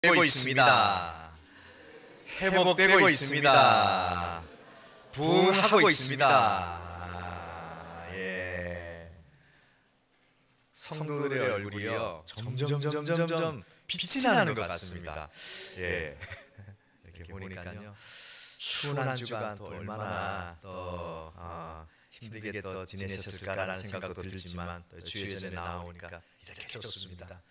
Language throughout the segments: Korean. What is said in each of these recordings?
되고 있습니다. 회복되고 있습니다. 부흥하고 있습니다. 예. 성도들의 얼굴이요 점점 빛이 나는 것 같습니다. 예. 이렇게 보니까요 추운 한 주간 또 얼마나 또 힘들게 또 지내셨을까라는 생각도 들지만 또 주의 전에 나오니까 이렇게 좋습니다.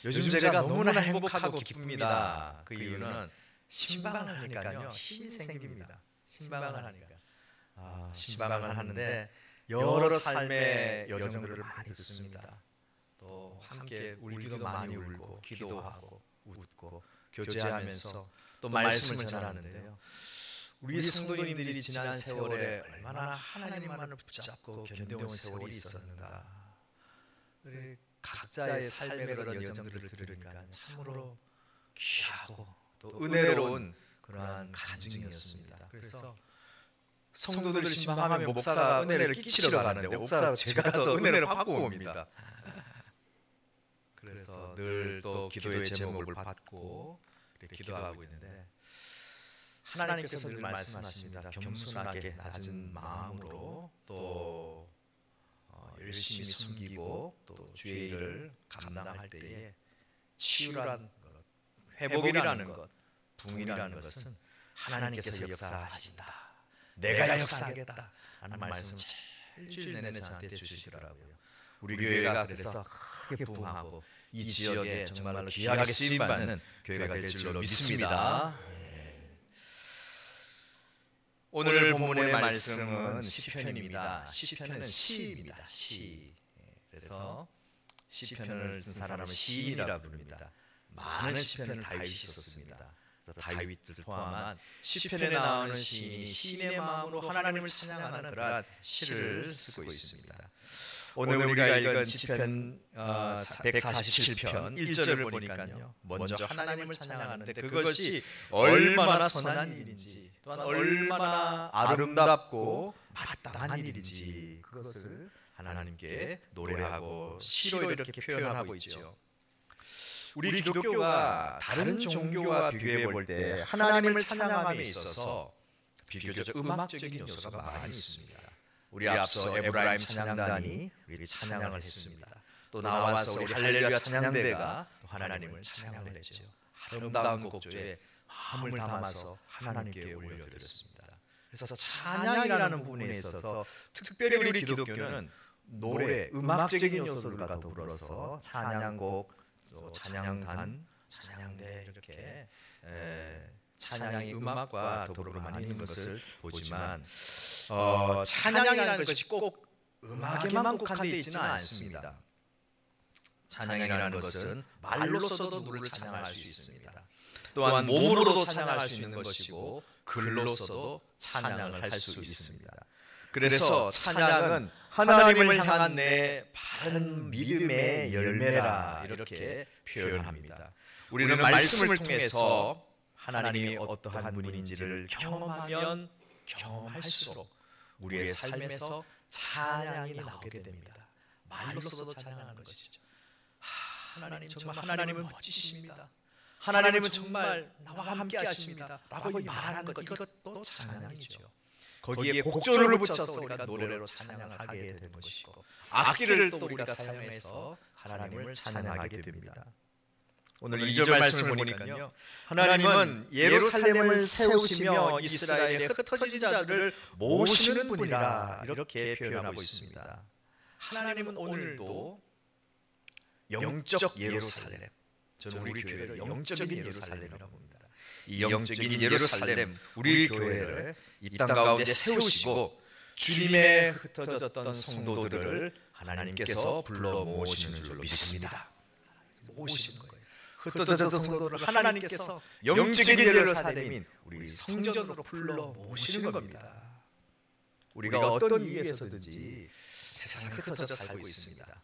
요즘 제가 너무나 행복하고 기쁩니다. 그 이유는 신방을 하니까요 힘이 생깁니다. 신방을 하니까 신방을 하는데 여러 삶의 여정들을 많이 듣습니다. 또 함께 울기도 많이 울고 기도하고 웃고 교제하면서 또 말씀을 전하는데요. 우리 성도님들이 지난 세월에 얼마나 하나님만을 붙잡고 견뎌온 세월이 있었는가. 우리 각자의 삶의 그런 여정들을 들으니까 참으로 귀하고 또 은혜로운 그러한 간증이었습니다. 그래서 성도들 신방하면 목사가 은혜를 끼치러 가는데 목사가 제가 더 은혜를 받고 옵니다. 그래서 늘 또 기도의 제목을 받고 기도하고 있는데 하나님께서 늘 말씀하십니다. 겸손하게 낮은 마음으로 또 열심히 섬기고 또 주의 일을 감당할 때에 치유라는 것, 회복이라는 것, 부흥이라는 것은 하나님께서 역사하신다. 내가 역사하겠다 하는 말씀을 일주일 내내 저한테 주시더라고요. 우리 교회가 그래서 크게 부흥하고 이 지역에 정말로 귀하게 쓰임받는 교회가 될 줄로 믿습니다. 오늘 본문의 말씀은 시편입니다. 시편은 시입니다. 시. 그래서 시편을 쓴 사람을 시인이라고 부릅니다. 많은 시편을 다윗이 썼습니다. 그래서 다윗을 포함한 시편에 나오는 시인이 시인의 마음으로 하나님을 찬양하는 그러한 시를 쓰고 있습니다. 오늘 우리가 읽은 시편 147편 1절을 보니까요 먼저 하나님을 찬양하는데 그것이 얼마나 선한 일인지 또한 얼마나 아름답고 마땅한 일인지 그것을 하나님께 노래하고 시로 이렇게 표현하고 있죠. 우리 기독교가 다른 종교와 비교해 볼 때 하나님을 찬양함에 있어서 비교적 음악적인 요소가 많이 있습니다. 우리 앞서 에브라임 찬양단이 우리 찬양을 했습니다. 또 나와서 우리 할렐루야 찬양대가 또 하나님을 찬양을 했죠. 아름다운 곡조에 마음을 담아서 하나님께 올려드렸습니다. 그래서 찬양이라는 부분에 있어서 특별히 우리 기독교는 노래, 음악적인 요소들과 더불어서 찬양곡, 찬양단, 찬양대 이렇게 찬양이 음악과 더불어 많이 있는 것을 보지만 찬양이라는 것이 꼭 음악에만 국한되어 있지는 않습니다. 찬양이라는 것은 말로서도 누구를 찬양할 수 있습니다. 또한 몸으로도 찬양할 수 있는 것이고 글로서도 찬양을 할 수 있습니다. 그래서 찬양은 하나님을 향한 내 바른 믿음의 열매라 이렇게 표현합니다. 우리는 말씀을 통해서 하나님이 어떠한 분인지를 경험하면 경험할수록 우리의 삶에서 찬양이 나오게 됩니다. 말로서도 찬양하는 것이죠. 하나님 정말 하나님은 멋지십니다. 하나님은 정말 나와 함께 하십니다 라고 말하는 것 이것도 찬양이죠. 거기에 곡조를 붙여서 우리가 노래로 찬양을 하게 되는 것이고 악기를 또 우리가 사용해서 하나님을 찬양하게 됩니다. 오늘 2절 말씀을 보니까요 하나님은 예루살렘을 세우시며 이스라엘의 흩어진 자들을 모시는 분이라 이렇게 표현하고 있습니다. 하나님은 오늘도 영적 예루살렘, 저는 우리 교회를 영적인 예루살렘이라고 봅니다. 이 영적인 예루살렘 우리 교회를 이 땅 가운데 세우시고 주님의 흩어졌던 성도들을 하나님께서 불러 모으시는 줄로 믿습니다. 모으시는 거예요. 흩어졌던 성도들을 하나님께서 영적인 예루살렘인 우리 성전으로 불러 모으시는 겁니다. 우리가 어떤 이유에서든지 세상에 흩어져 살고 있습니다.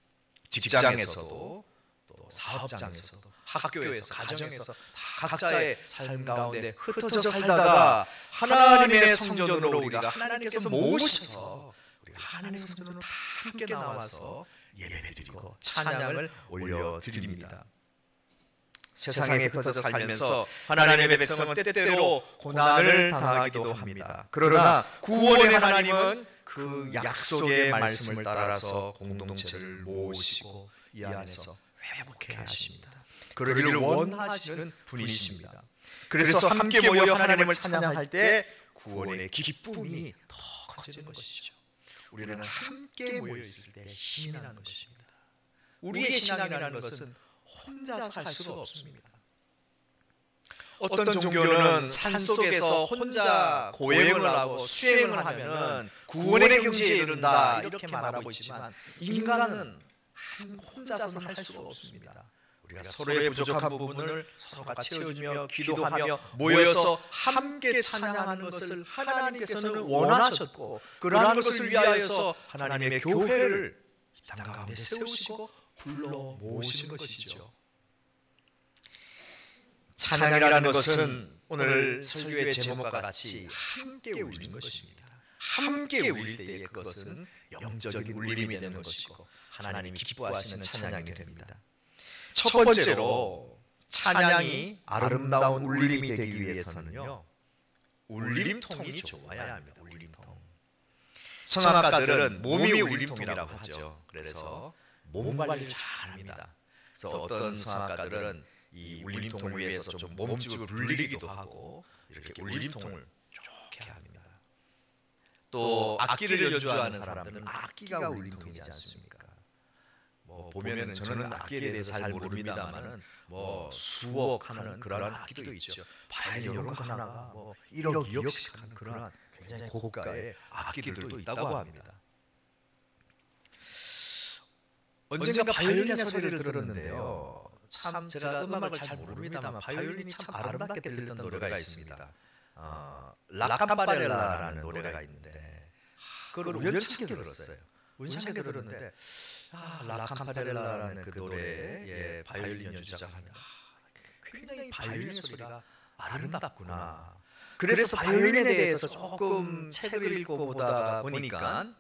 직장에서도 또 사업장에서도 학교에서 가정에서 각자의 삶 가운데 흩어져 살다가 하나님의 성전으로 우리가 하나님께서 모으셔서 우리가 하나님의 성전으로 다 함께 나와서 예배드리고 찬양을 올려드립니다. 세상에 흩어져 살면서 하나님의 백성은 때때로 고난을 당하기도 합니다. 그러나 구원의 하나님은 그 약속의 말씀을 따라서 공동체를 모으시고 이 안에서 회복해 하십니다. 그러기를 원하시는 분이십니다. 그래서 함께 모여 하나님을 찬양할 때 구원의 기쁨이 더 커지는 것이죠. 우리는 함께 모여 있을 때 힘이 나는 것입니다. 우리의 신앙이라는 것은 혼자 살 수가 없습니다. 어떤 종교는 산속에서 혼자 고행을 하고 수행을 하면 구원의 경지에 이른다 이렇게 말하고 있지만 인간은 혼자서는 할 수가 없습니다. 우리가 서로의 부족한 부분을 서로가 채워주며 기도하며 모여서 함께 찬양하는 것을 하나님께서는 원하셨고 그러한 것을 위하여서 하나님의 교회를 땅 가운데 세우시고 불러 모으신 것이죠. 찬양이라는 것은 오늘 설교의 제목과 같이 함께 울리는 것입니다. 함께 울릴 때에 그것은 영적인 울림이 되는 것이고 하나님이 기뻐하시는 찬양이 됩니다. 첫 번째로 찬양이 아름다운 울림이 되기 위해서는요, 울림통이 좋아야 합니다. 울림통. 성악가들은 몸이 울림통이라고 하죠. 그래서 몸 관리를 잘합니다. 그래서 어떤 성악가들은 이 울림통을 위해서 좀 몸집을 불리기도 하고 이렇게 울림통을 좋게 합니다. 또 악기를 연주하는 사람들은 악기가 울림통이지 않습니까? 보면은 저는 악기에 대해서 잘 모릅니다만은 수억 하는 그런 악기도 있죠. 바이올린 이런 거 하나가 1억, 2억씩 하는 그런 굉장히 고가의 악기들도 있다고 합니다. 언젠가 바이올린의 소리를 들었는데요. 참 제가 음악을 잘 모릅니다만 바이올린이 참 아름답게 들리던 노래가 있습니다. 라캄파렐라라는 노래가 있는데 그걸 우연찮게 들었어요. 우연찮게 들었는데 라캄파렐라라는 그 노래에 바이올린 연주자가 합니다. 굉장히 바이올린 소리가 아름답구나. 그래서 바이올린에 대해서 조금 책을 읽고 보다 보니까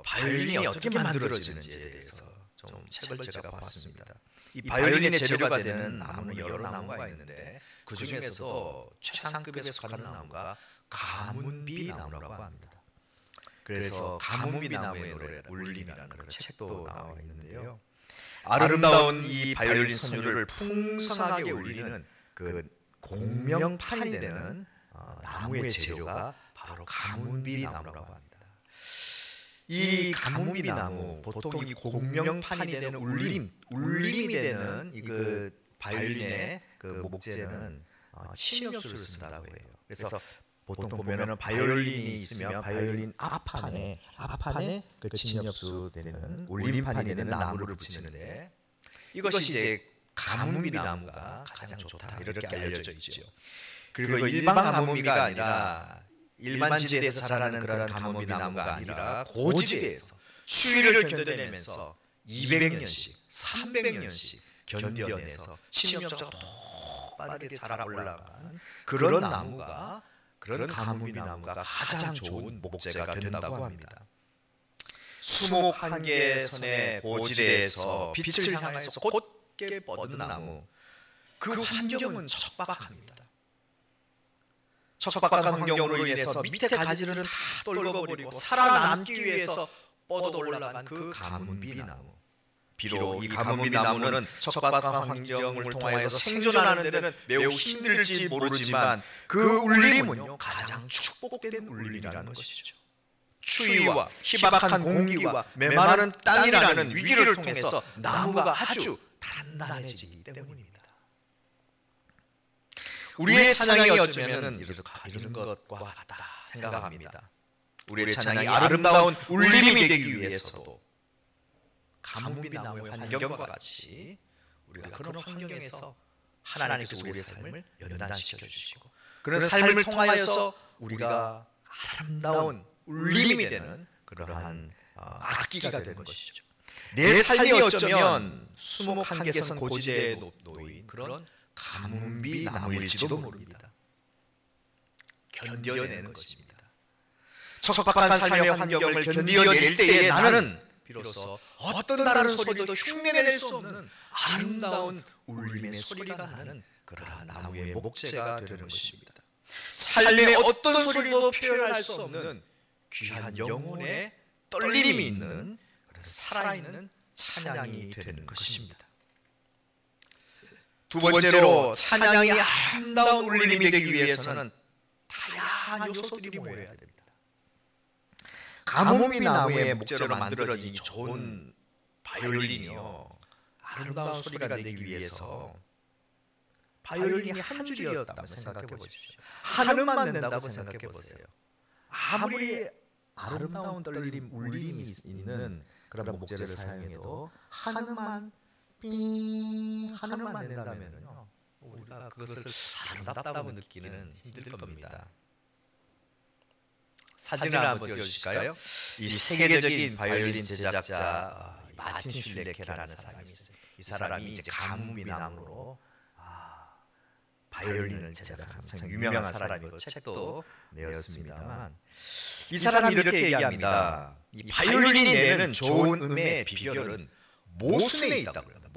바이올린이 어떻게 만들어지는지에 대해서 좀 책을 제가 봤습니다. 이 바이올린의 재료가 되는 나무는 여러 나무가 있는데 그 중에서도 최상급에 속하는 나무가 가문비 나무라고 합니다. 그래서 가문비 나무의 노래 울림이라는 그런 책도 나와 있는데요. 아름다운 이 바이올린 선율을 풍성하게 울리는 그 공명판이 되는 나무의 재료가 바로 가문비 나무라고 합니다. 이 가문비 나무, 보통 이 공명판이 되는 울림이 되는 이 그 바이올린의 그 목재는 침엽수를 쓴다고 해요. 그래서 보통 보면은 바이올린이 있으면 바이올린 앞판에 그 침엽수 되는 울림판이 되는 나무를 붙이는데 이것이 이제 가문비 나무가 가장 좋다 이렇게 알려져 있죠. 그리고 일반 가문비가 아니라 일반 지대에서 자라는 그런 가문비 나무가 아니라 고지대에서 추위를 견뎌내면서 200년씩 300년씩 견뎌내서 침엽수가 더 빠르게 자라 올라간 그런 나무가 그런 가문비 나무가 가장 좋은 목재가 된다고 합니다. 수목 한계선의 고지대에서 빛을 향해서 곧게 뻗은 나무, 그 환경은 척박합니다. 척박한 환경으로 인해서 밑에 가지를 다 떨궈버리고 살아남기 위해서 뻗어 올라간 그 가문비 나무. 비록 이 가문비 나무는 척박한 환경을 통하여서 생존하는 데는 매우 힘들지 모르지만 그 울림은요 가장 축복된 울림이라는 것이죠. 추위와 희박한 공기와 메마른 땅이라는 위기를 통해서 나무가 아주 단단해지기 때문입니다. 우리의 찬양이 어쩌면 이런 것과 같다 생각합니다. 우리의 찬양이 아름다운 울림이 되기 위해서도 가문비 나무의 환경과 같이 우리가 그런 환경에서 하나님께서 우리의 삶을 연단시켜 주시고 그런 삶을 통하여서 우리가 아름다운 울림이 되는 그러한 악기가 되는 것이죠. 내 삶이 어쩌면 수목 한계선 고지대에 놓인 그런 가문비 나무일지도 모릅니다. 견뎌내는 것입니다. 척박한 삶의 환경을 견뎌낼 때에 나는 비로소 어떤 다른 소리도 흉내낼 수 없는 아름다운 울림의 소리가 나는 그러한 나무의 목재가 되는 것입니다. 삶의 어떤 소리도 표현할 수 없는 귀한 영혼의 떨림이 있는 살아있는 찬양이 되는 것입니다. 두 번째로 찬양이 아름다운 울림이 되기 위해서는 다양한 요소들이 모여야 됩니다. 가뭄비 나무의 목재로 만들어진 좋은 바이올린이요, 아름다운 소리가 내기 위해서 바이올린이 한 줄이었다고 생각해 보십시오. 한음만 낸다고 생각해 보세요. 아무리 아름다운 떨림, 울림이 있는 그런 목재를 사용해도 한음만 삥 한음만 낸다면요, 우리가 그것을 아름답다고 느끼는 힘들 겁니다. 사진을 한번 띄워주실까요? 이 세계적인 바이올린 제작자 마틴 슐레케라는 사람이 있어요. 이 사람이 이제 가뭄비 나무로 바이올린을 제작한 참 유명한 사람이고 책도 내었습니다만, 이 사람이 이렇게 얘기합니다. 이 바이올린이 내는 좋은 음의 비결은 모순에 있다고 합니다.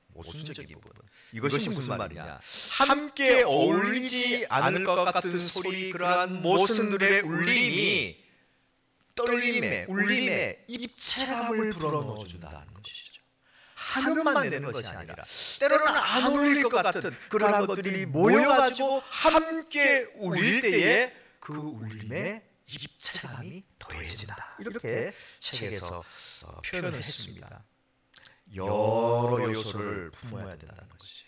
모순적인 부분. 이것이 무슨 말이냐? 함께 어울리지 않을 것 같은 소리, 그러한 모순들의 울림이 떨림에, 울림에 입체감을 불어넣어준다는 것이죠. 한음만 내는 것이 아니라 때로는 안 어울릴 것 같은 그러한 것들이 모여가지고 함께 울릴 때에 그 울림에 입체감이 더해진다. 이렇게 책에서 표현을 했습니다. 여러 요소를 품어야 된다는 것이에요.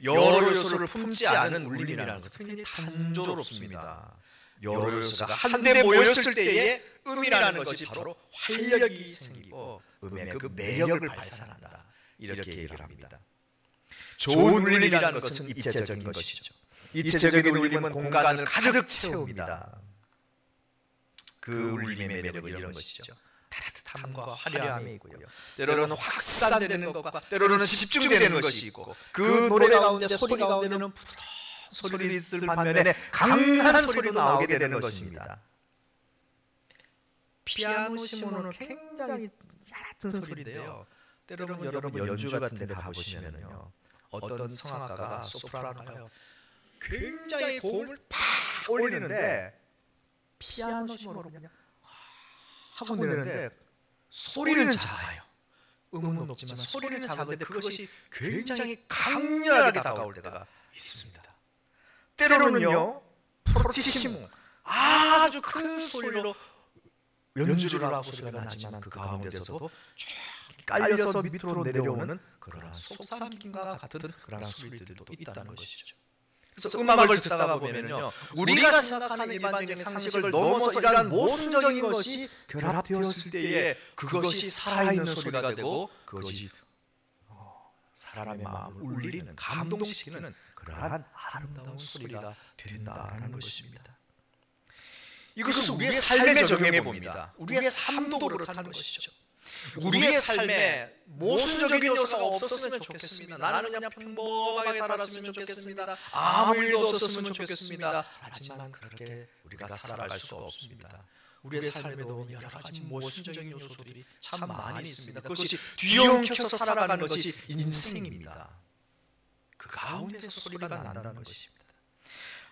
여러 요소를 품지 않은 울림이라는 것은 굉장히 단조롭습니다. 여러 요소가 한데 모였을 때에 음이라는 것이 바로 활력이 생기고 음의 그 매력을 발산한다, 이렇게 얘기를 합니다. 좋은 울림이라는 것은 입체적인 것이죠. 입체적인 울림은 공간을 가득 채웁니다. 그 울림의 매력은 이런 것이죠. 따뜻함과 화려함이 있고요, 때로는 확산되는 것과 때로는 집중되는 것이 있고, 그 노래 가운데 소리 가운데는 부드러운 소리도 있을 반면에 강한 소리도 나오게 되는 것입니다. 피아노시모는 굉장히 얕은 소리인데요, 때로는 여러분 연주 같은 데 가보시면요, 어떤 성악가가 소프라노가요 굉장히 고음을 팍 올리는데 피아노시모로 그냥 하고 내는데 소리는 작아요. 음은 높지만 소리는 작은데 그것이 굉장히 강렬하게 다가올 때가 있습니다. 때로는요, 프로티시모, 아주 큰 소리로 연주를 하고 소리가 나지만 그 가운데서도 쭉 깔려서 밑으로 내려오는 그러한 속삭임과 같은 그러한 소리들도 있다는 것이죠. 그래서 음악을 듣다가 보면요, 우리가 생각하는 일반적인 상식을 넘어서 이러한 모순적인 것이 결합되었을 때에 그것이 살아있는 소리가 되고, 그것이 사람의 마음을 울리는, 감동시키는 그러한 아름다운 소리가 된다는 것입니다. 이것을 우리의 삶에 적용해 봅니다. 우리의 삶도 그렇다는 것이죠. 우리의 삶에 모순적인 요소가 없었으면 좋겠습니다. 나는 그냥 평범하게 살았으면 좋겠습니다. 아무 일도 없었으면 좋겠습니다. 하지만 그렇게 우리가 살아갈 수가 없습니다. 우리의 삶에도 여러 가지 모순적인 요소들이 참 많이 있습니다. 그것이 뒤엉켜서 살아가는 것이 인생입니다. 그 가운데서 소리가 난다는 것입니다.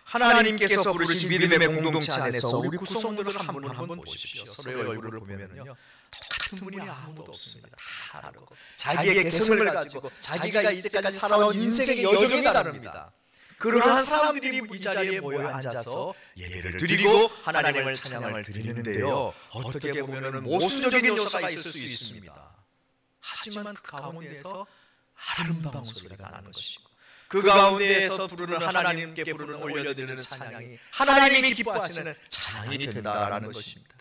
하나님께서 부르신 믿음의 공동체 안에서 우리 구성원들을 한 분 한 분 보십시오. 서로의 얼굴을 보면요, 똑같은 분이 아무도 없습니다. 다 다르고 자기의 개성을 가지고 자기가 이제까지 살아온 인생의 여정이 다릅니다. 그러한 사람들이 이 자리에 모여 앉아서 예배를 드리고 하나님을 찬양을 드리는데요, 어떻게 보면 모순적인 요소가 있을 수 있습니다. 하지만 그 가운데에서 아름다운 소리가 나는 것이고, 그 가운데에서 부르는 하나님께 부르는 올려드리는 찬양이 하나님이 기뻐하시는 찬양이 된다라는 것입니다.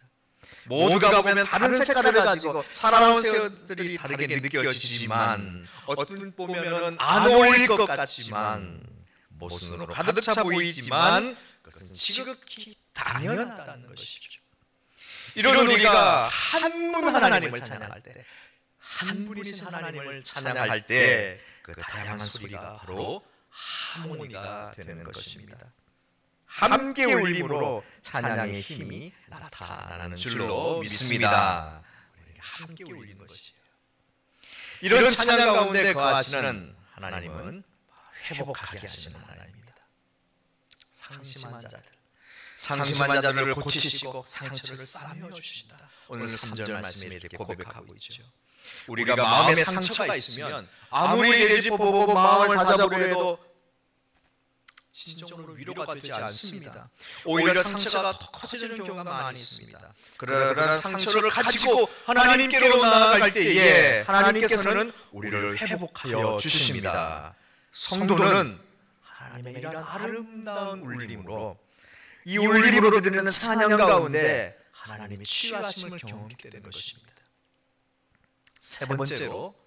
모두가 보면 다른 색깔을 가지고 살아온 세월들이 다르게 느껴지지만, 어떤 보면은 안 어울릴 것 같지만, 모순으로 가득 차 보이지만 그것은 지극히 당연하다는 것이죠. 이런 우리가 한 분 하나님을 찬양할 때, 한 분이신 하나님을 찬양할 때 그 다양한 소리가 바로 하모니가 되는 것입니다. 함께 울림으로 찬양의 힘이 나타나는 줄로 믿습니다. 함께 울리는 것이에요. 이런 찬양 가운데 거하시는 하나님은 회복하게 하시는 하나님입니다. 상심한 자들을 고치시고 상처를 싸매어 주신다. 오늘 3절 말씀에 이렇게 고백하고 있죠. 우리가 마음에 상처가 있으면 아무리 되짚어보고 마음을 다잡으려 해도 진정으로 위로가 되지 않습니다. 오히려 상처가 더 커지는 경우가 많이 있습니다. 그러나 상처를 가지고 하나님께로 나아갈 때에 하나님께서는 우리를 회복하여 주십니다. 성도는 하나님의 이런 아름다운 울림으로, 이 울림으로 드리는 찬양 가운데 하나님의 치유하심을 경험하게 되는 것입니다. 세 번째로,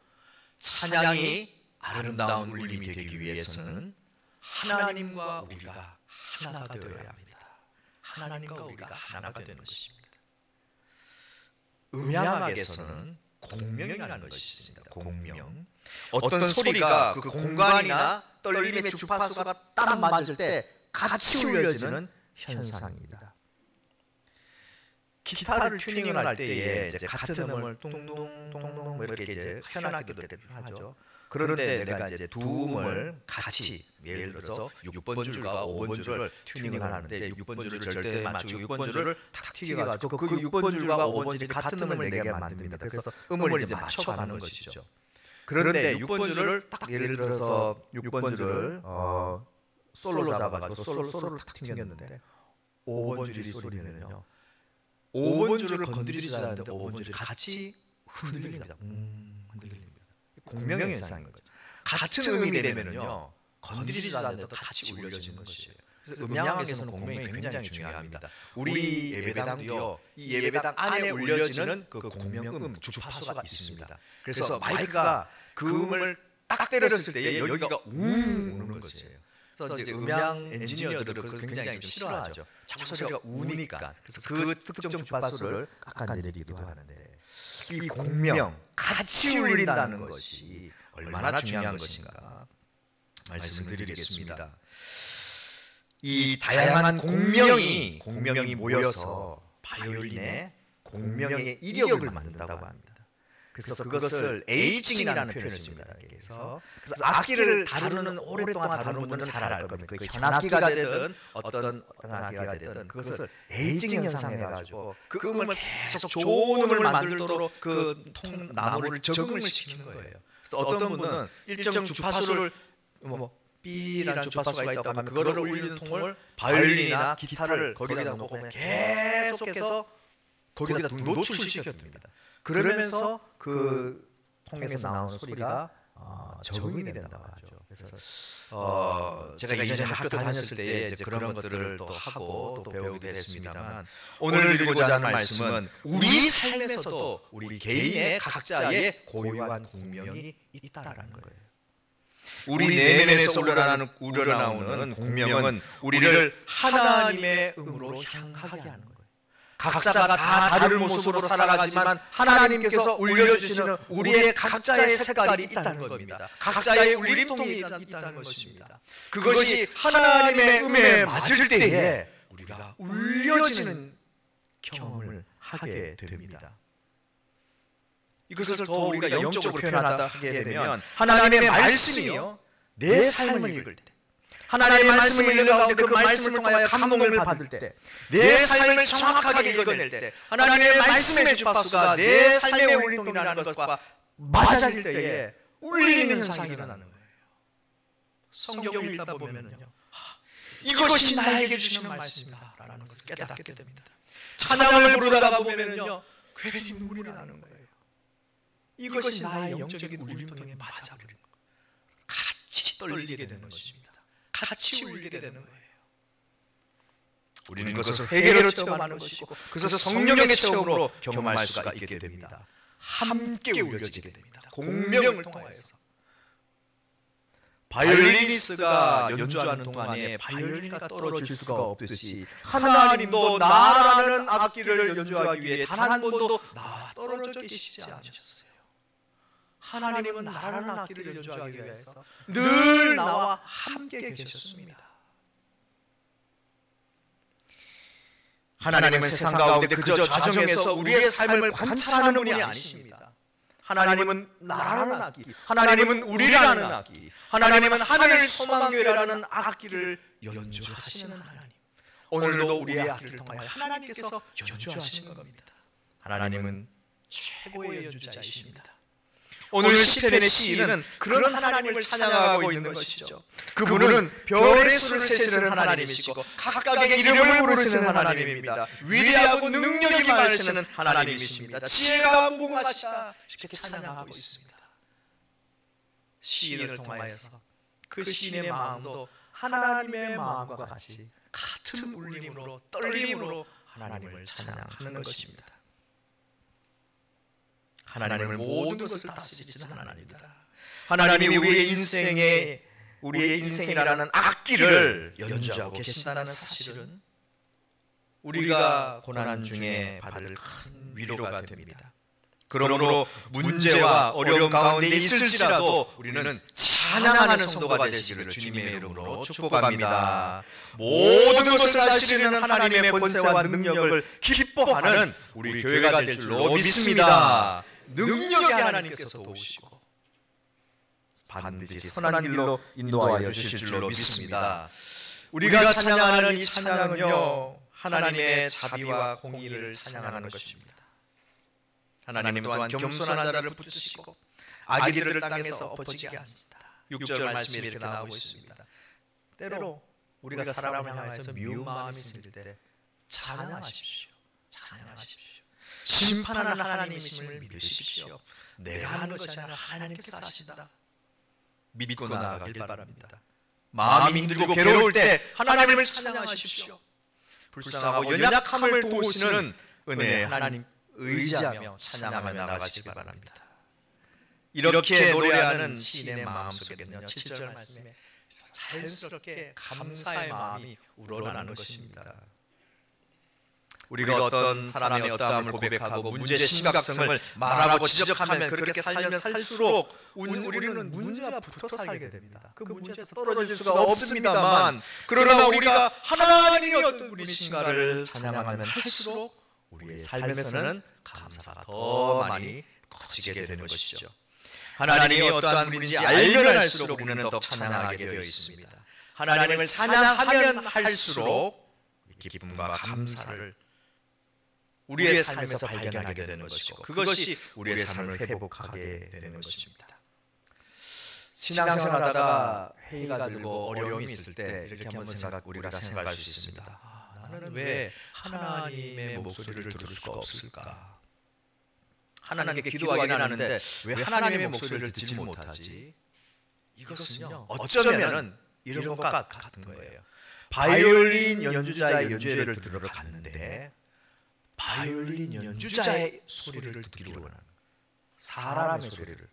찬양이 아름다운 울림이 되기 위해서는 하나님과 우리가 하나가 되어야 합니다. 하나님과 우리가 하나가 되는 것입니다. 음향학에서는 공명이라는 것이 있습니다. 공명. 어떤 소리가 그 공간이나 떨림의 주파수가 딱 맞을 때 같이 울려지는 현상입니다. 기타를 튜닝을 할 때에 이제 같은 음을 뚱뚱뚱뚱 이렇게 이제 현악기도 하죠. 그런데 내가 이제 두 음을 같이, 예를 들어서 6번 줄과 5번 줄을 튜닝을 하는데 6번 줄을 절대 맞추고 6번 줄을 탁 튀겨가지고 그 6번 줄과 5번 줄이 같은 음을 내게 만듭니다. 그래서 음을 이제 맞춰가는 것이죠. 그런데 6번 줄을 딱, 예를 들어서 6번 줄을 솔로 잡아가지고 솔로를 탁 튕겼는데 5번 줄이 소리는요, 5번 줄을 건드리지 않는데 5번 줄이 같이 흔들립니다. 흔들립니다. 공명 현상인 거죠. 같은 음이 되면은요, 건드리지 않는데도 같이 울려지는 것이에요. 그래서 음향학에서는 공명이 굉장히 중요합니다. 우리 예배당도요, 이 예배당 안에 울려지는 그 공명음 주파수가 있습니다. 그래서 마이크가 그 음을 딱 때렸을 때 여기가 우는 것이에요. 그래서 이제 음향 엔지니어들은 그걸 굉장히 좀 싫어하죠. 자꾸 소리가 우니까. 그래서 그 특정 주파수를 깎아내리기도 하는데, 이 공명, 같이 울린다는 것이 얼마나 중요한 것인가 말씀을 드리겠습니다. 이 다양한 공명이 모여서 바이올린의 공명의 이력을 만든다고 합니다. 그래서 그것을 에이징이라는 표현을 씁니다. 그래서 악기를 다루는, 오랫동안 다루는 분은 잘 알 겁니다. 그 현악기가 되든 어떤 악기가 되든 그것을 에이징 현상해가지고 그 음을 계속 좋은 음을 만들도록 그 나무를 적응을 시키는 거예요. 그래서 어떤 분은 일정 주파수를 B라는 주파수가 있다고 하면 그거를 울리는 통을 바이올린이나 기타를 거기다 놓고 계속해서 거기다 노출시켜줍니다. 그러면서 그 통에서 나오는 소리가 적응이 된다고 하죠. 그래서 제가 이전에 학교 다녔을 때 이제 그런 것들을 또 하고 또 배우기도 했습니다만, 오늘 드리고자 하는 말씀은 우리 삶에서도 우리 개인의 각자의 고유한 공명이 있다라는 거예요. 우리 내면에서 우러나오는 공명은 우리를 하나님의 음으로 향하게 하는 거예요. 각자가 다 다른 모습으로 살아가지만 하나님께서 울려주시는 우리의 각자의 색깔이 있다는 겁니다. 각자의 울림통이 있다는 것입니다. 그것이 하나님의 음에 맞을 때에 우리가 울려지는 경험을 하게 됩니다. 이것을 더 우리가 영적으로 표현하게 되면 하나님의 말씀이요, 내 삶을 읽을 때, 하나님의 말씀을 읽는 가운데 그 말씀을 통하여 감동을 받을 때, 내 삶을 정확하게 읽어낼 때, 하나님의 말씀의 주파수가 내 삶의 울림통이라는 것과 맞아질 때에 울리는 현상이 일어나는 거예요. 성경을 읽다 보면요, 이것이 나에게 주시는 말씀이다 라는 것을 깨닫게 됩니다. 찬양을 부르다가 보면요, 괜히 눈물이 나는 거예요. 이것이 나의 영적인 울림통에 맞아버리는 거예요. 같이 떨리게 되는 것입니다. 같이 울리게 되는 거예요. 우리는 그것을 회개로 체험하는 것이고, 그것을 성령의 체험으로 경험할 수가 있게 됩니다. 함께 울려지게 됩니다. 공명을 통하여서. 바이올리니스트가 연주하는 동안에 바이올린이 떨어질 수가 없듯이 하나님도 나라는 악기를 연주하기 위해 단 한 번도 나와 떨어져 계시지 않으셨어요. 하나님은 나라는 악기를 연주하기 위해서 늘 나와 함께 계셨습니다. 하나님은 세상 가운데 그저 좌정에서 우리의 삶을 관찰하는 분이 아니십니다. 하나님은 나라는 악기, 하나님은 우리라는 악기, 하나님은 하늘 소망교회라는 악기를 연주하시는 하나님. 오늘도 우리의 악기를 통하여 하나님께서 연주하시는 겁니다. 하나님은 최고의 연주자이십니다. 오늘 시편의 시인은 그런 하나님을 찬양하고 있는 것이죠. 그분은 별의 수를 세시는 하나님이시고 각각의 이름을 부르시는 하나님입니다. 위대하고 능력이 많으시는 하나님이십니다. 지혜가 무궁하시다 이렇게 찬양하고 있습니다. 시인을 통하여서 그 시인의 마음도 하나님의 마음과 같이 같은 울림으로 떨림으로 하나님을 찬양하는 것입니다. 하나님을 모든 것을 다스리시는 하나님입니다. 하나님이 우리의 인생이라는 악기를 연주하고 계신다는 사실은 우리가 고난 중에 받을 큰 위로가 됩니다. 그러므로 문제와 어려움 가운데 있을지라도 우리는 찬양하는 성도가 되시기를 주님의 이름으로 축복합니다. 모든 것을 다스리는 하나님의 권세와 능력을 기뻐하는 우리 교회가 될 줄로 믿습니다. 능력의 하나님께서 도우시고 반드시 선한 길로 인도하여 주실 줄로 믿습니다. 우리가 찬양하는 이 찬양은요, 하나님의 자비와 공의를 찬양하는 것입니다. 하나님 또한 겸손한 자를 붙드시고 악인들을 땅에서 엎어지게 하시다. 6절 말씀이 이렇게 나오고 있습니다. 때로 우리가 사람을 향해서 미운 마음이 생길 때 찬양하십시오. 찬양하십시오. 심판하는 하나님이심을 믿으십시오. 내가 하는 것이 아니라 하나님께서 하신다. 믿고 나아가길 바랍니다. 마음이 힘들고 괴로울 때 하나님을 찬양하십시오. 불쌍하고 연약함을 도우시는 은혜에 하나님 의지하며 찬양하며 나가시길 바랍니다. 이렇게 노래하는 시인의 마음속에는요, 7절 말씀에 자연스럽게 감사의 마음이 우러나는 것입니다. 우리가 어떤 사람의 어떠함을 고백하고 문제의 심각성을 말하고 지적하면 그렇게 살면 살수록 우리는 문제와 붙어 살게 됩니다. 그 문제에서 떨어질 수가 없습니다만, 그러나 우리가 하나님이 어떤 분이신가를 찬양하면 할수록 우리의 삶에서는 감사가 더 많이 커지게 되는 것이죠. 하나님이 어떠한 분인지 알면 할수록 우리는 더 찬양하게 되어 있습니다. 하나님을 찬양하면 할수록 기쁨과 감사를 우리의 삶에서 발견하게 되는 것이고, 그것이 우리의 삶을 회복하게 되는 것입니다. 신앙생활하다가 회의가 들고 어려움이 있을 때 이렇게 한번 우리가 생각할 수 있습니다. 나는 왜 하나님의 목소리를 들을 수가 없을까? 하나님께 기도하기는 하는데 왜 하나님의 목소리를 듣지 못하지? 이것은요, 어쩌면 이런 것과 같은 거예요. 바이올린 연주자의 연주회를 들으러 갔는데 바이올린 연주자의 소리를 듣기를 원하는 사람의 소리를,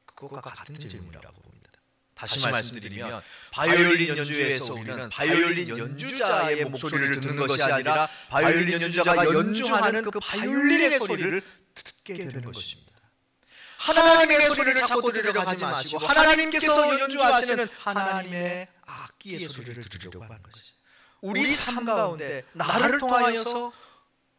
그것과 같은 질문이라고 봅니다. 다시 말씀드리면 바이올린 연주회에서 우리는 바이올린 연주자의 목소리를 듣는 것이 아니라 바이올린 연주자가 연주하는 그 바이올린의 소리를 듣게 되는 것입니다. 하나님의 소리를 자꾸 들으려고 하지 마시고 하나님께서 연주하시는 하나님의 악기의 소리를 들으려고 하는 것이죠. 우리 삶 가운데 나를 통하여서,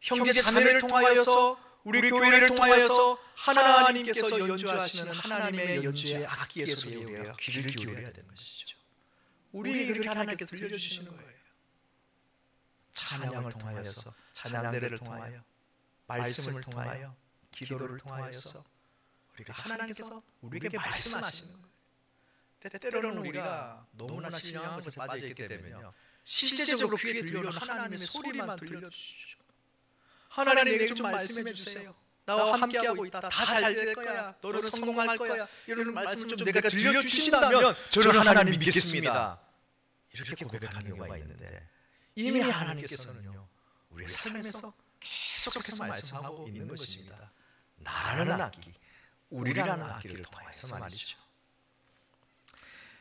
형제 자매를 통하여서, 우리 교회를 통하여서 하나님께서 연주하시는 하나님의 연주의 악기의 소리에 우리가 귀를 기울여야 되는 것이죠. 우리에게 그렇게 하나님께서 들려주시는 거예요. 찬양을 통하여서, 찬양대를 통하여, 말씀을 통하여, 기도를 통하여서 우리가 하나님께서 우리에게 말씀하시는 거예요. 때때로는 우리가 너무나 신령한 것에 빠져있게 되면요, 실제적으로 귀에 들려오는 하나님의 소리만 들려주시죠. 하나님에게 좀 말씀해 주세요. 나와 함께하고 있다. 다 잘 될 거야. 너는 성공할 거야. 이런 말씀을 좀 내가 들려주신다면 저는 하나님 믿겠습니다. 이렇게 고백하는 경우가 있는데, 이미 하나님께서는요, 우리의 삶에서 계속해서 말씀하고 있는 것입니다. 나라는 악기, 우리라는 악기를 통해서 말이죠.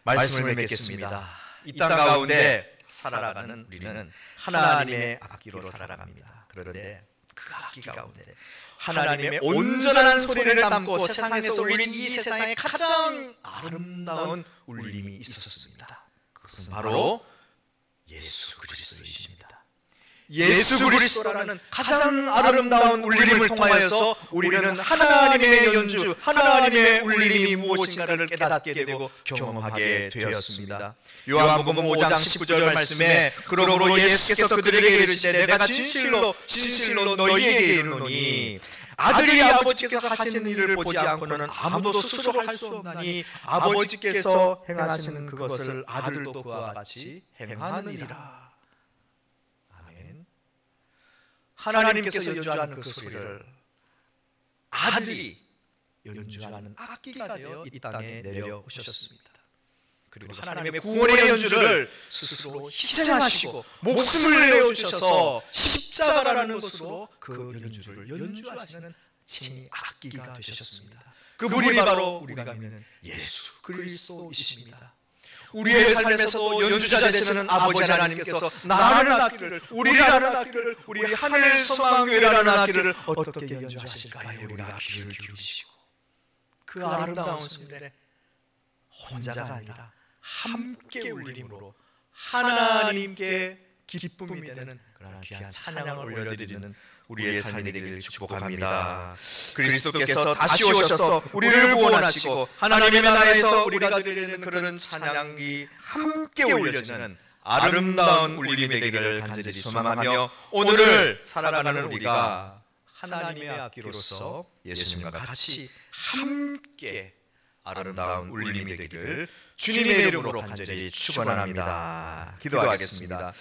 말씀을 맺겠습니다. 이 땅 가운데 살아가는 우리는 하나님의 악기로 살아갑니다. 그런데 그 악기 가운데 하나님의 온전한 소리를 담고 세상에서 울리는 이 세상에 가장 아름다운 울림이 있었습니다. 그것은 바로 예수 그리스도이십니다. 예수 그리스도라는 가장 아름다운 울림을 통하여서 우리는 하나님의 연주, 하나님의 울림이 무엇인가를 깨닫게 되고 경험하게 되었습니다. 요한복음 5장 19절 말씀에 그러므로 예수께서 그들에게 이르시되 내가 진실로 진실로 너희에게 이르노니 아들이 아버지께서 하시는 일을 보지 않고는 아무도 스스로 할 수 없나니 아버지께서 행하시는 그것을 아들도 그와 같이 행하느니라. 아멘. 하나님께서 연주하는 그 소리를 아들이 연주하는 악기가 되어 이 땅에 내려오셨습니다. 그리고 하나님의 구원의 연주를 스스로 희생하시고 목숨을 내어주셔서 십자가라는 것으로 그 연주를 연주하시는 친히 악기가 되셨습니다. 그분이 바로 우리가 믿는 예수 그리스도이십니다. 우리의 삶에서도 연주자 되시는 아버지 하나님께서 나라는 악기를, 우리라는 악기를, 우리 하늘 소망교회라는 악기를 어떻게 연주하실까요? 우리가 귀를 기울이시고 그 아름다운 순간에 혼자가 아니라 함께 울림으로 하나님께 기쁨이 되는 그러나 귀한 찬양을 올려드리는 우리의 삶이 되기를 축복합니다. 그리스도께서 다시 오셔서 우리를 구원하시고 하나님의 나라에서 우리가 드리는 그런 찬양이 함께 올려지는 아름다운 울림이 되기를 간절히 소망하며 오늘을 살아가는 우리가 하나님의 악기로서 예수님과 같이 함께 아름다운 울림이 되기를 주님의 이름으로 간절히 축원합니다. 기도하겠습니다.